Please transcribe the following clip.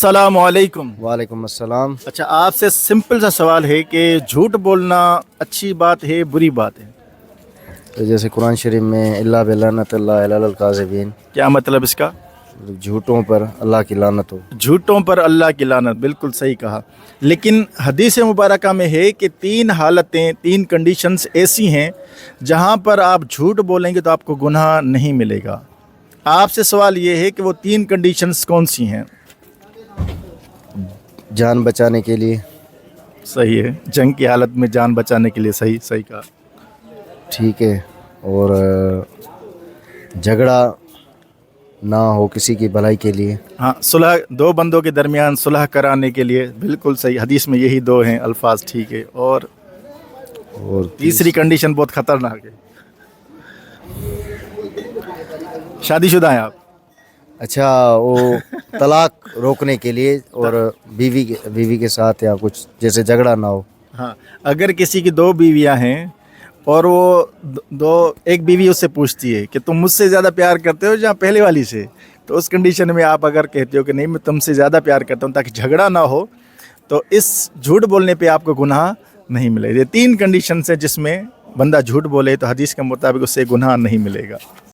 अस्सलाम वालेकुम। वालेकुम अस्सलाम। अच्छा, आपसे सिंपल सा सवाल है कि झूठ बोलना अच्छी बात है बुरी बात है? तो जैसे कुरान शरीफ में इल्ला बिलानतुल्लाह अलल काज़िबीन, क्या मतलब इसका? झूठों पर अल्लाह की लानत हो। झूठों पर अल्लाह की लानत, बिल्कुल सही कहा। लेकिन हदीस मुबारका में है कि तीन हालतें, तीन कंडीशंस ऐसी हैं जहां पर आप झूठ बोलेंगे तो आपको गुनाह नहीं मिलेगा। आपसे सवाल ये है कि वो तीन कंडीशंस कौन सी हैं? जान बचाने के लिए, सही है, जंग की हालत में जान बचाने के लिए, सही सही कहा। ठीक है। और झगड़ा ना हो किसी की भलाई के लिए। हाँ, सुलह, दो बंदों के दरमियान सुलह कराने के लिए, बिल्कुल सही। हदीस में यही दो हैं अल्फाज, ठीक है। और और तीसरी कंडीशन बहुत खतरनाक है। शादीशुदा हैं आप? अच्छा, वो तलाक रोकने के लिए और बीवी के साथ या कुछ जैसे झगड़ा ना हो। हाँ, अगर किसी की दो बीवियां हैं और वो एक बीवी उससे पूछती है कि तुम मुझसे ज़्यादा प्यार करते हो या पहले वाली से, तो उस कंडीशन में आप अगर कहते हो कि नहीं, मैं तुमसे ज़्यादा प्यार करता हूँ, ताकि झगड़ा ना हो, तो इस झूठ बोलने पे आपको गुनाह नहीं मिलेगा। ये तीन कंडीशन है जिसमें बंदा झूठ बोले तो हदीस के मुताबिक उससे गुनाह नहीं मिलेगा।